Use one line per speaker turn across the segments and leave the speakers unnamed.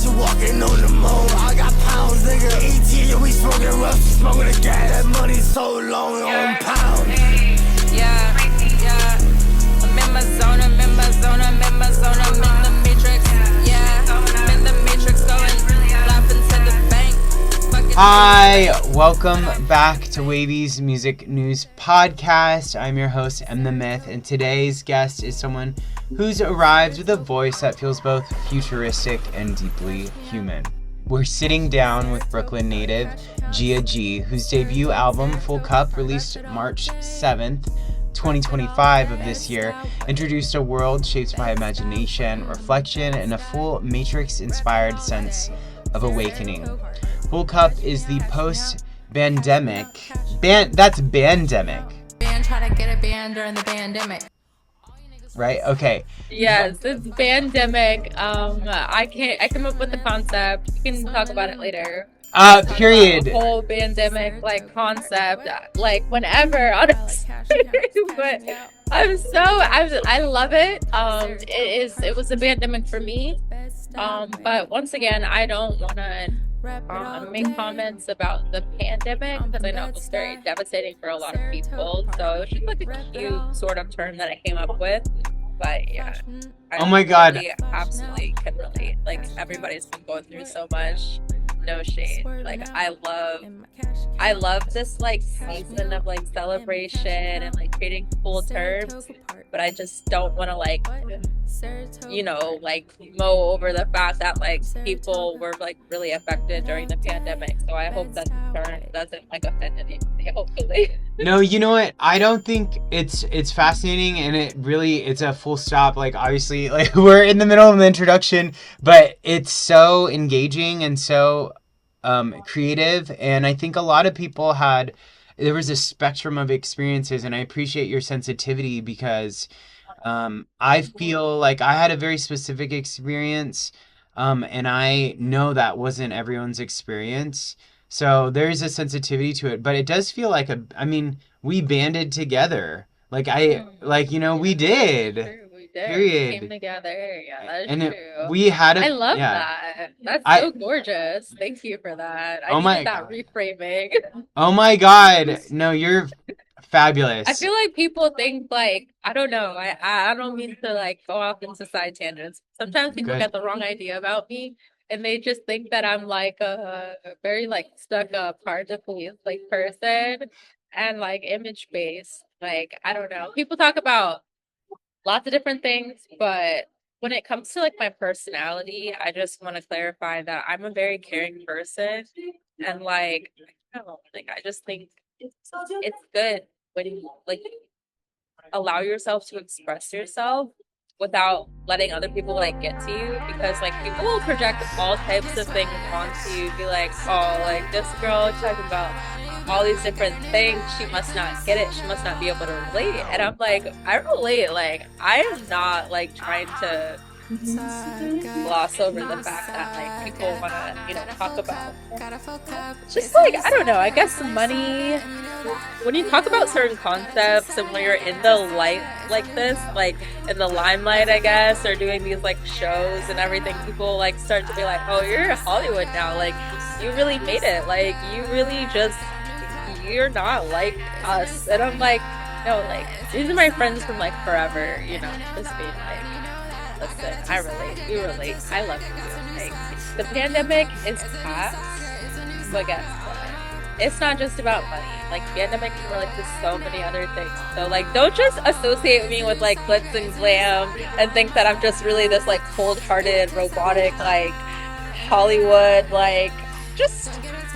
spaceship walking on the moon. I got pounds, nigga. ET, we smoking rough, smoking the gas. That money's so long on pounds.
Yeah. I'm in my zone, I'm in my zone, I'm in my zone, I'm in the matrix. Yeah, I'm in the matrix, going laughing to the bank.
Hi, welcome back to Wavy's Music News Podcast. I'm your host, M the Myth, and today's guest is someone who's arrived with a voice that feels both futuristic and deeply human. We're sitting down with Brooklyn native Gia G, whose debut album, Full Cup, released March 7th, 2025 of this year, introduced a world shaped by imagination, reflection, and a full Matrix-inspired sense of awakening. Full Cup is the post-pandemic that's bandemic.
Band try to get a band during the pandemic.
Right? Okay.
Yes, it's pandemic. I come up with the concept. We can talk about it later.
Period.
The whole pandemic concept, whenever, honestly. But I love it. It was a pandemic for me. But once again, I don't want to make comments about the pandemic because I know it was very devastating for a lot of people. So it's just a cute sort of term that I came up with. But yeah,
Oh my God.
really absolutely can relate. Everybody's been going through so much. No shade. I love this season of celebration and creating cool terms, but I just don't want to mow over the fact that people were really affected during the pandemic. So I hope that the term doesn't offend anybody, hopefully.
No, you know what? I don't think it's fascinating, and it's a full stop. Obviously, we're in the middle of the introduction, but it's so engaging and so creative, and I think a lot of people there was a spectrum of experiences, and I appreciate your sensitivity because I feel like I had a very specific experience, and I know that wasn't everyone's experience. So there's a sensitivity to it, but it does feel we banded together. We did.
True, we did.
Period.
We came together. Yeah, that's
And
true.
we had
I love that. That's so gorgeous. Thank you for that. I needed that reframing.
Oh my God. No, you're fabulous.
I feel like people think I don't know. I don't mean to go off into side tangents. Sometimes people get the wrong idea about me, and they just think that I'm a very stuck up, hard to please person, and image based. I don't know. People talk about lots of different things, but when it comes to my personality, I just want to clarify that I'm a very caring person, and I don't know, I just think it's good when you allow yourself to express yourself without letting other people get to you, because people will project all types of things onto you, be this girl talking about all these different things, she must not get it, she must not be able to relate. And I'm I relate. I am not trying to gloss over the fact that people want to talk about just I don't know, I guess money. When you talk about certain concepts and when you're in the light this, in the limelight, I guess, or doing these shows and everything, people start to be oh, you're in Hollywood now, you really made it, you really just, you're not like us. And I'm no, these are my friends from forever, just being listen, I relate, you relate, I love you. The pandemic is past, but guess what? It's not just about money. Pandemic can relate to so many other things. So don't just associate me with glitz and glam and think that I'm just really this cold-hearted, robotic, Hollywood, just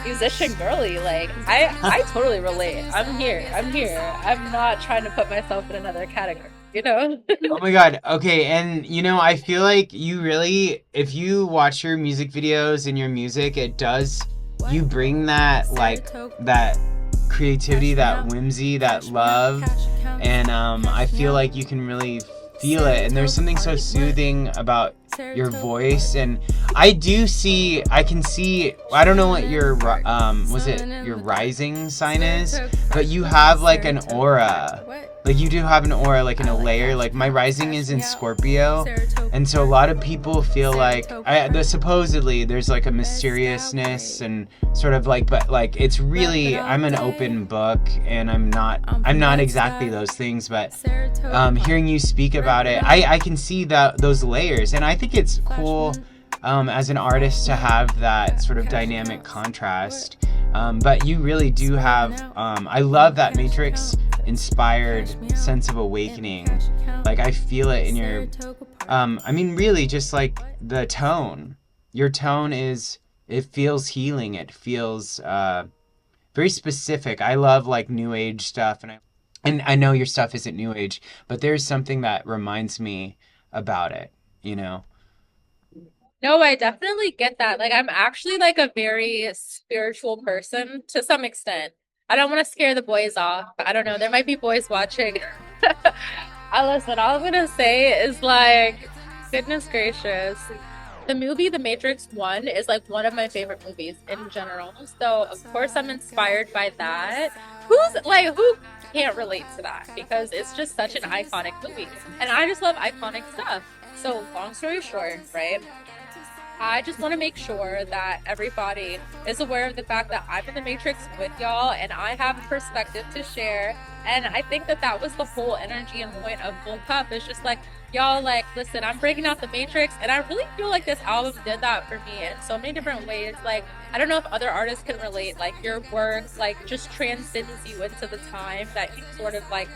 musician girly. I totally relate. I'm here. I'm not trying to put myself in another category, Oh
my God. Okay. And I feel like you really, if you watch your music videos and your music, you bring that that creativity, that whimsy, that love, and I feel like you can really feel it, and there's something so soothing about your voice, and I can see, I don't know what your was it your rising sign is, but you have like an aura. Like you do have an aura, like in a layer. Like my rising is in Scorpio, and so a lot of people feel like supposedly there's like a mysteriousness and sort of like, but like it's really, I'm an open book, and I'm not exactly those things, but hearing you speak about it, I can see those layers, and I think it's cool as an artist to have that sort of dynamic contrast. But you really do have, I love that Matrix inspired sense of awakening. Like I feel it in your, I mean, really just like the tone. Your tone it feels healing. It feels very specific. I love like new age stuff, and I know your stuff isn't new age, but there's something that reminds me about it, you know?
No, I definitely get that. Like, I'm actually like a very spiritual person to some extent. I don't want to scare the boys off. I don't know. There might be boys watching. Listen, all I'm gonna say is like, goodness gracious. The movie The Matrix 1 is like one of my favorite movies in general. So, of course, I'm inspired by that. Who can't relate to that? Because it's just such an iconic movie. And I just love iconic stuff. So, long story short, right? I just want to make sure that everybody is aware of the fact that I'm in the Matrix with y'all and I have a perspective to share. And I think that was the whole energy and point of Full Cup. It's just like, y'all, like, listen, I'm breaking out the Matrix, and I really feel like this album did that for me in so many different ways. Like, I don't know if other artists can relate. Like, your work, like, just transcends you into the time that you sort of, like,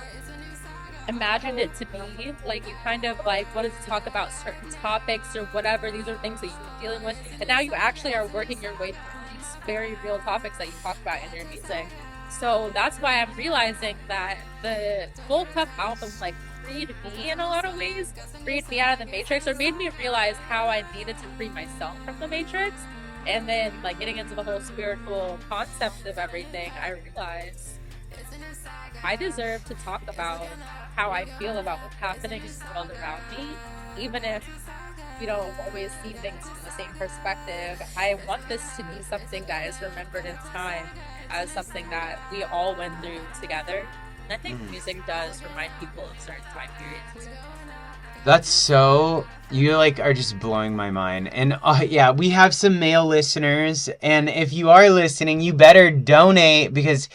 imagined it to be. Like, you kind of like wanted to talk about certain topics or whatever. These are things that you're dealing with, and now you actually are working your way through these very real topics that you talk about in your music. So that's why I'm realizing that the Full Cup album like freed me in a lot of ways, freed me out of the Matrix, or made me realize how I needed to free myself from the Matrix. And then like getting into the whole spiritual concept of everything, I realized I deserve to talk about how I feel about what's happening in the world around me, even if we don't always see things from the same perspective. I want this to be something that is remembered in time as something that we all went through together. And I think music does remind people of certain time periods.
That's so, you like are just blowing my mind. And yeah, we have some male listeners, and if you are listening, you better donate, because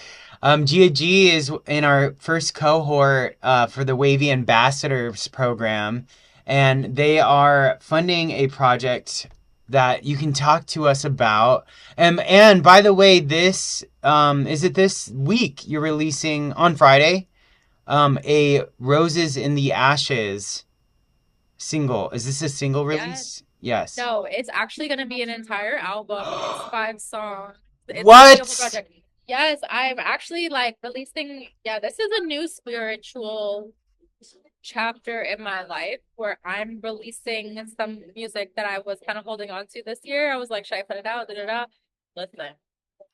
Gia G is in our first cohort for the Wavy Ambassadors program, and they are funding a project that you can talk to us about. And by the way, this is it this week you're releasing on Friday a Roses in the Ashes single. Is this a single release? Yes.
No, it's actually going to be an entire album. It's 5 songs. It's
What?
a beautiful project. Yes, I'm actually like releasing. Yeah, this is a new spiritual chapter in my life where I'm releasing some music that I was kind of holding on to this year. I was like, should I put it out? Da, da, da. Listen,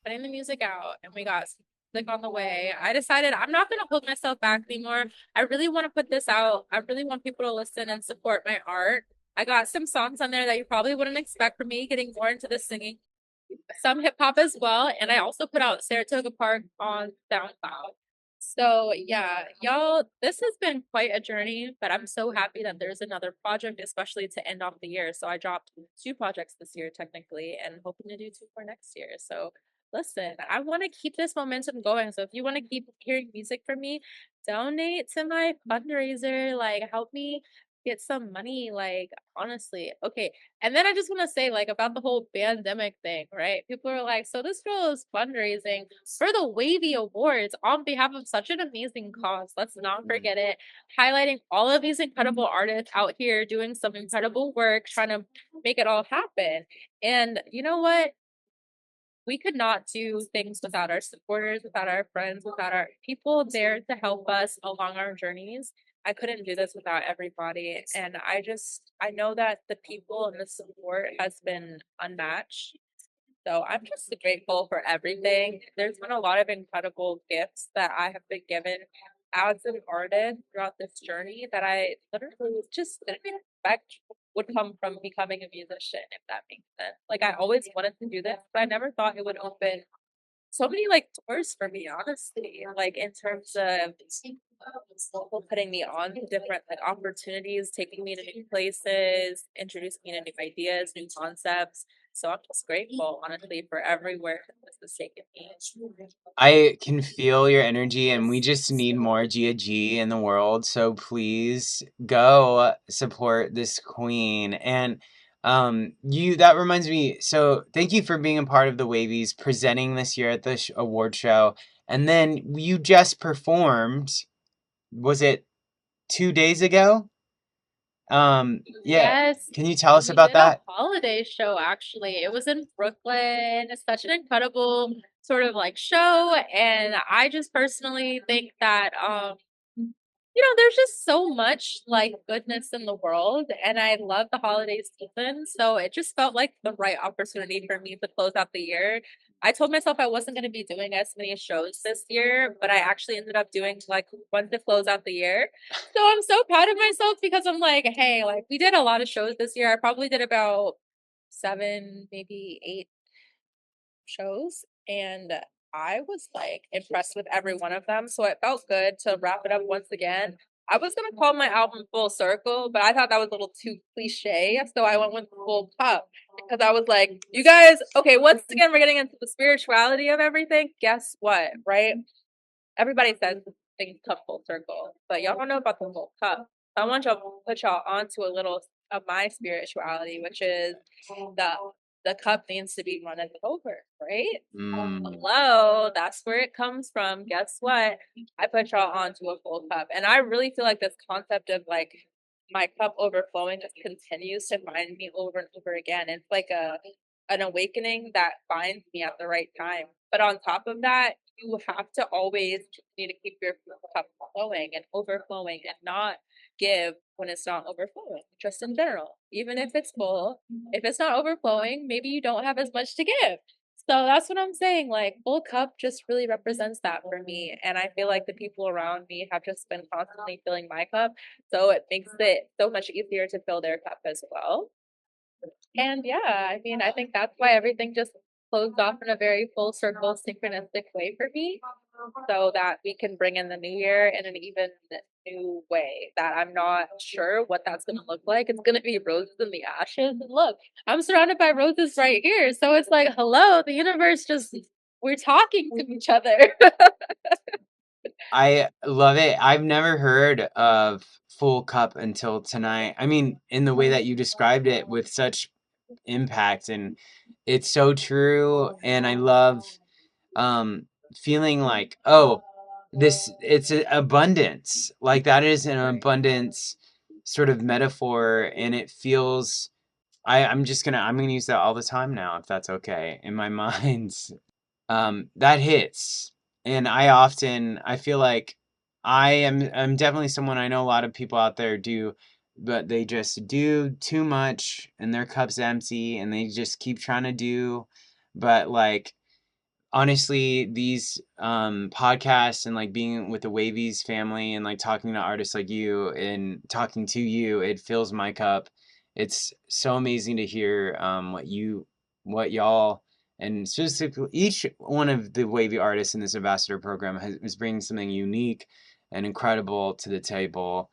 putting the music out, and we got music on the way. I decided I'm not going to hold myself back anymore. I really want to put this out. I really want people to listen and support my art. I got some songs on there that you probably wouldn't expect from me, getting more into the singing, some hip hop as well. And I also put out Saratoga Park on SoundCloud. So yeah, y'all, this has been quite a journey, but I'm so happy that there's another project, especially to end off the year. So I dropped 2 projects this year technically, and hoping to do 2 for next year. So listen, I want to keep this momentum going. So if you want to keep hearing music from me, donate to my fundraiser, like help me get some money, like honestly. Okay. And then I just want to say, like, about the whole pandemic thing, right? People are like, so this girl is fundraising for the Wavy Awards on behalf of such an amazing cause. Let's not forget it. Highlighting all of these incredible artists out here doing some incredible work, trying to make it all happen. And you know what? We could not do things without our supporters, without our friends, without our people there to help us along our journeys. I couldn't do this without everybody. And I know that the people and the support has been unmatched. So I'm just grateful for everything. There's been a lot of incredible gifts that I have been given as an artist throughout this journey that I literally just didn't expect would come from becoming a musician, if that makes sense. Like I always wanted to do this, but I never thought it would open so many like doors for me, honestly. Like in terms of people putting me on to different like opportunities, taking me to new places, introducing me to new ideas, new concepts. So I'm just grateful, honestly, for everywhere this has taken me.
I can feel your energy, and we just need more Gia G in the world. So please go support this queen. And you that reminds me. So thank you for being a part of the Wavies, presenting this year at the award show, and then you just performed. Was it 2 days ago? Yeah.
Yes,
Can you tell us
we
about
did a
that?
holiday show actually. It was in Brooklyn. It's such an incredible sort of like show. And I just personally think that there's just so much like goodness in the world, and I love the holiday season. So it just felt like the right opportunity for me to close out the year. I told myself I wasn't going to be doing as many shows this year, but I actually ended up doing like one to close out the year. So I'm so proud of myself because I'm like, hey, like we did a lot of shows this year. I probably did about 7, maybe 8 shows, and I was like impressed with every one of them. So it felt good to wrap it up once again. I was gonna call my album Full Circle, but I thought that was a little too cliche. So I went with Full Cup because I was like, you guys, okay, once again, we're getting into the spirituality of everything. Guess what, right? Everybody says things come full circle, but y'all don't know about the full cup. So I want y'all to put y'all onto a little of my spirituality, which is the the cup needs to be running over, right? Hello, that's where it comes from. Guess what? I put y'all onto a full cup. And I really feel like this concept of like my cup overflowing just continues to find me over and over again. It's like an awakening that finds me at the right time. But on top of that, you have to always need to keep your cup flowing and overflowing and not give when it's not overflowing, just in general. Even if it's full, if it's not overflowing, maybe you don't have as much to give. So that's what I'm saying. Like, full cup just really represents that for me. And I feel like the people around me have just been constantly filling my cup. So it makes it so much easier to fill their cup as well. And yeah, I mean, I think that's why everything just closed off in a very full circle, synchronistic way for me, so that we can bring in the new year in an even new way that I'm not sure what that's going to look like. It's going to be roses in the ashes. And look, I'm surrounded by roses right here. So it's like, hello, the universe just, we're talking to each other.
I love it. I've never heard of full cup until tonight. I mean, in the way that you described it with such impact, and it's so true. And I love um feeling like, oh, this it's a abundance. Like that is an abundance sort of metaphor, and it feels I'm gonna use that all the time now, if that's okay, in my mind. That hits. And I feel like I'm definitely someone, I know a lot of people out there do, but they just do too much and their cup's empty and they just keep trying to do. But like honestly, these podcasts and like being with the Wavies family and like talking to artists like you and talking to you, it fills my cup. It's so amazing to hear what y'all and specifically each one of the Wavy artists in this ambassador program is bringing something unique and incredible to the table.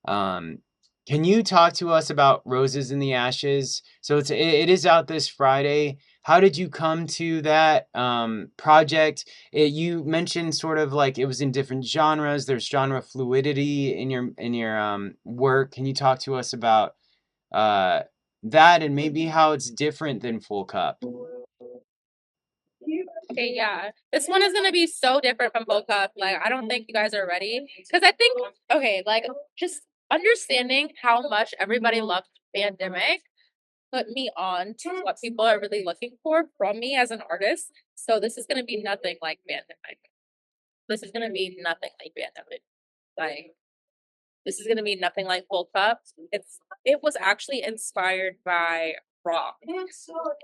Um, can you talk to us about Roses in the Ashes? So it is out this Friday. How did you come to that project? You mentioned sort of like it was in different genres. There's genre fluidity in your work. Can you talk to us about uh, that and maybe how it's different than Full Cup?
Okay, yeah. This one is gonna be so different from Boca Cup. Like, I don't think you guys are ready. Because I think, okay, like, just understanding how much everybody loved Pandemic put me on to what people are really looking for from me as an artist. So this is gonna be nothing like Pandemic. This is gonna be nothing like Pandemic. Like, this is gonna be nothing like Full Cup. It was actually inspired by rock.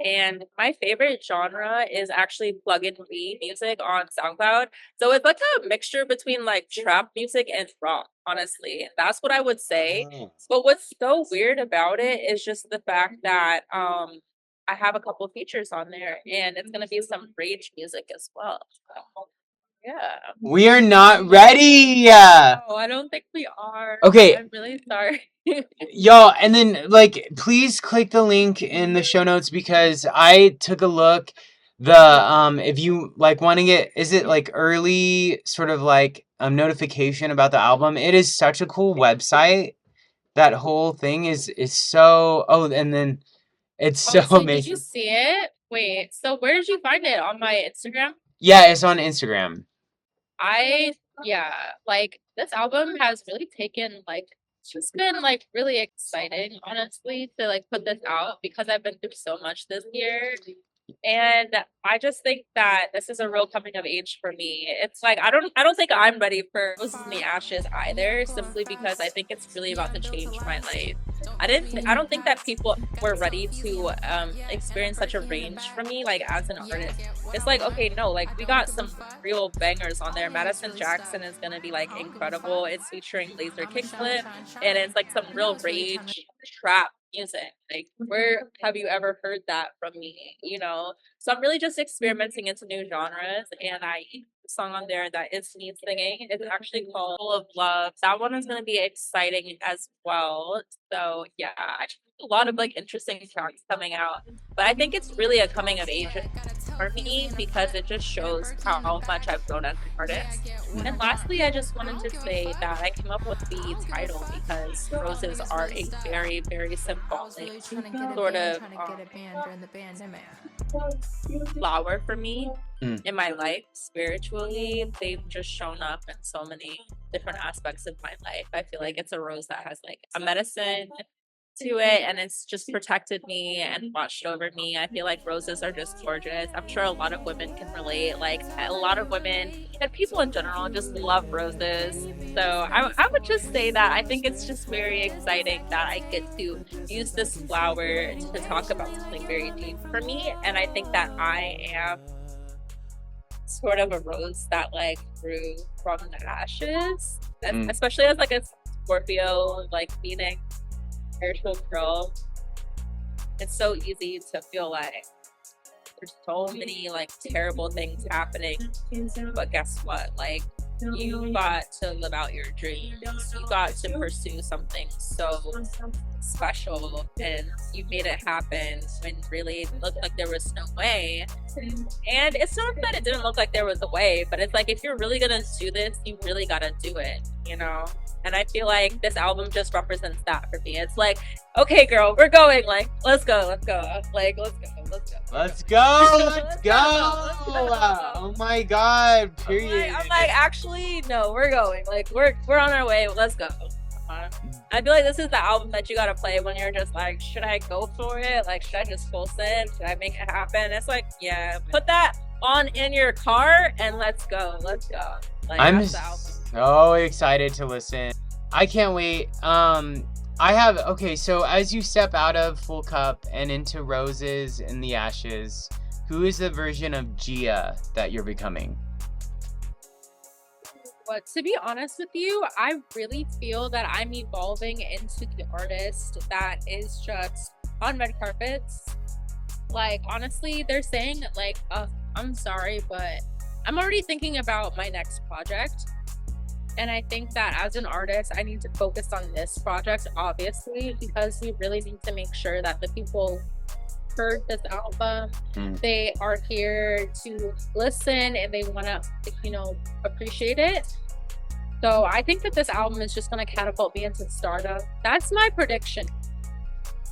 And my favorite genre is actually plug-in B music on SoundCloud. So it's like a mixture between like trap music and rock, honestly. That's what I would say. But what's so weird about it is just the fact that I have a couple features on there and it's gonna be some rage music as well. So, yeah.
We are not ready.
No, I don't think we are.
Okay.
I'm really sorry.
Y'all, and then like please click the link in the show notes because I took a look. If you like want to get, is it like early sort of like notification about the album? It is such a cool website. That whole thing is so, and then it's so
Honestly,
amazing.
did you see it? Wait, so where did you find it? On my Instagram?
Yeah, it's on Instagram.
Yeah, like this album has really taken like it's just been like really exciting, honestly, to like put this out because I've been through so much this year. And I just think that this is a real coming of age for me. It's like I don't think I'm ready for Roses in the Ashes either, simply because I think it's really about to change my life. I don't think that people were ready to experience such a range from me, like as an artist. It's like, okay, no, like we got some real bangers on there. Madison Jackson is gonna be like incredible. It's featuring Laser Kickflip and it's like some real rage trap music. Like, where have you ever heard that from me? You know? So I'm really just experimenting into new genres and I a song on there that is me singing. It's actually called Full of Love. That one is gonna be exciting as well. So yeah, I just have a lot of like interesting tracks coming out. But I think it's really a coming of age for me because it just shows how much I've grown as an artist. And lastly, I just wanted to say that I came up with the title because roses are a very, very symbolic sort of flower for me in my life. Spiritually, they've just shown up in so many different aspects of my life. I feel like it's a rose that has like a medicine to it and it's just protected me and watched over me. I feel like roses are just gorgeous. I'm sure a lot of women can relate. Like a lot of women and people in general just love roses. So I would just say that I think it's just very exciting that I get to use this flower to talk about something very deep for me. And I think that I am sort of a rose that like grew from the ashes, especially as like a Scorpio like meaning spiritual girl. It's so easy to feel like there's so many like terrible things happening, but guess what, like you got to live out your dreams, you got to pursue something so special and you made it happen when really it looked like there was no way. And it's not that it didn't look like there was a way, but it's like if you're really gonna do this, you really gotta do it, you know? And I feel like this album just represents that for me. It's like, okay, girl, we're going. Like, let's go. Like, let's go.
Oh my God! Period.
I'm like, actually, no, we're going. Like, we're on our way. Let's go. I feel like this is the album that you gotta play when you're just like, should I go for it? Like, should I just full send? Should I make it happen? It's like, yeah, put that on in your car and let's go. Like,
I'm so excited to listen. I can't wait. So as you step out of Full Cup and into Roses in the Ashes, who is the version of Gia that you're becoming?
But to be honest with you, I really feel that I'm evolving into the artist that is just on red carpets. Like, honestly, they're saying like, I'm sorry, but I'm already thinking about my next project. And I think that as an artist, I need to focus on this project, obviously, because we really need to make sure that the people heard this album, they are here to listen and they want to, appreciate it. So I think that this album is just going to catapult me into stardom. That's my prediction.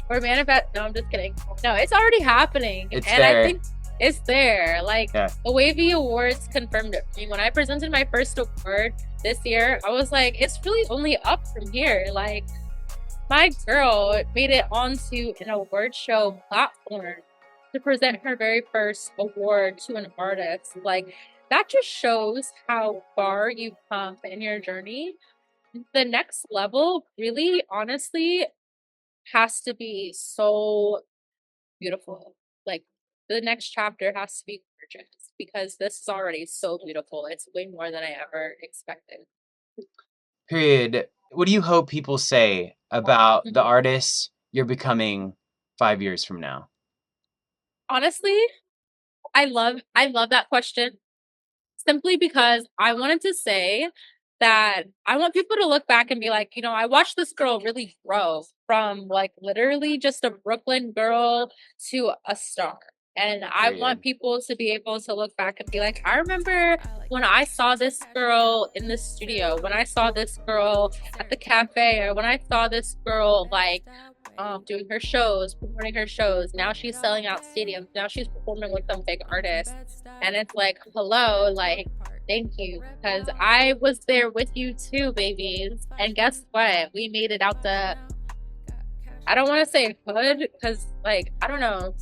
Or manifest. No, I'm just kidding. No, it's already happening.
It's there.
I think it's there. Like, the Wavy Awards confirmed it for me. When I presented my first award this year, I was like, it's really only up from here. Like, my girl made it onto an award show platform to present her very first award to an artist. Like, that just shows how far you've come in your journey. The next level really, honestly, has to be so beautiful. Like the next chapter has to be gorgeous because this is already so beautiful. It's way more than I ever expected.
Period. What do you hope people say about the
Mhm.
artist you're becoming 5 years from now?
Honestly, I love that question simply because I wanted to say that I want people to look back and be like, you know, I watched this girl really grow from like literally just a Brooklyn girl to a star. And I want
Period.
people to be able to look back and be like, I remember when I saw this girl in the studio, when I saw this girl at the cafe, or when I saw this girl like doing her shows, promoting her shows. Now she's selling out stadiums. Now she's performing with some big artists. And it's like, hello, like, thank you. Because I was there with you too, babies. And guess what? We made it out the, I don't want to say hood, because like, I don't know.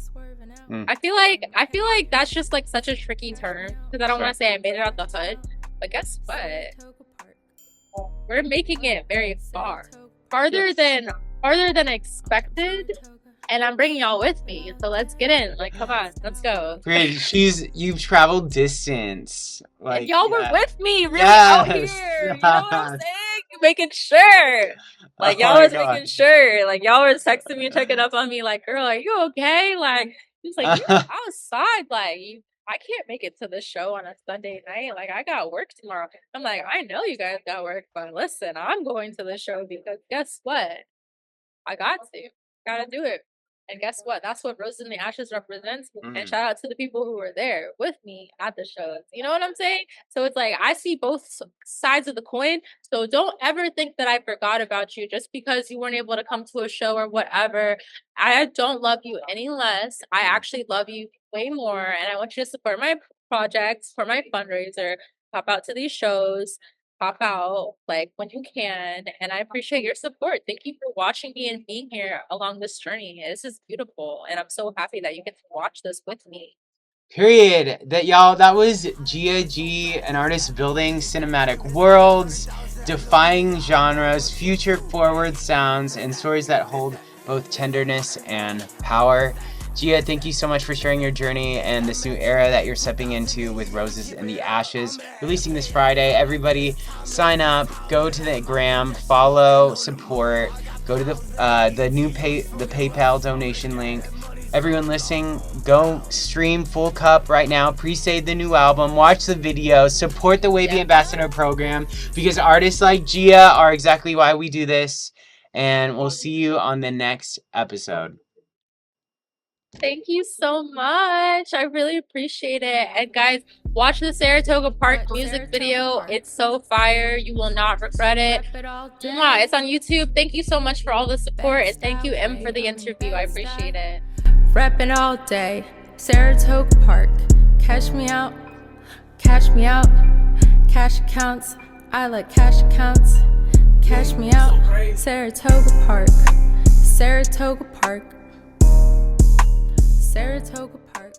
I feel like that's just like such a tricky term. Because I don't want to say I made it out the hood. But guess what? We're making it very far. Farther than expected, and I'm bringing y'all with me. So let's get in. Like, come on, let's go.
Great. You've traveled distance. Like,
and y'all were with me, really out here. You know what I'm saying? Making sure. Like, y'all was making sure. Like, y'all were texting me, checking up on me. Like, girl, are you okay? Like, he was like, you're outside. Like, I can't make it to the show on a Sunday night. Like, I got work tomorrow. I'm like, I know you guys got work, but listen, I'm going to the show because guess what? I gotta do it. And guess what? That's what Roses in the Ashes represents. And shout out to the people who were there with me at the shows. You know what I'm saying? So it's like, I see both sides of the coin. So don't ever think that I forgot about you just because you weren't able to come to a show or whatever. I don't love you any less. I actually love you way more. And I want you to support my projects for my fundraiser. Pop out to these shows. Pop out like when you can, and I appreciate your support. Thank you for watching me and being here along this journey. This is beautiful, and I'm so happy that you get to watch this with me.
Period. That was Gia G, an artist building cinematic worlds, defying genres, future forward sounds, and stories that hold both tenderness and power. Gia, thank you so much for sharing your journey and this new era that you're stepping into with Roses in the Ashes, releasing this Friday. Everybody sign up, go to the gram, follow, support, go to the PayPal donation link. Everyone listening, go stream Full Cup right now, pre-save the new album, watch the video, support the Wavy Ambassador program, because artists like Gia are exactly why we do this. And we'll see you on the next episode.
Thank you so much. I really appreciate it. And guys, watch the Saratoga Park music video. It's so fire. You will not regret it. It's on YouTube. Thank you so much for all the support. And thank you, Em, for the interview. I appreciate it.
Reppin' all day, Saratoga Park. Cash me out, cash me out. Cash accounts, I like cash accounts. Cash me out, Saratoga Park. Saratoga Park. Saratoga Park.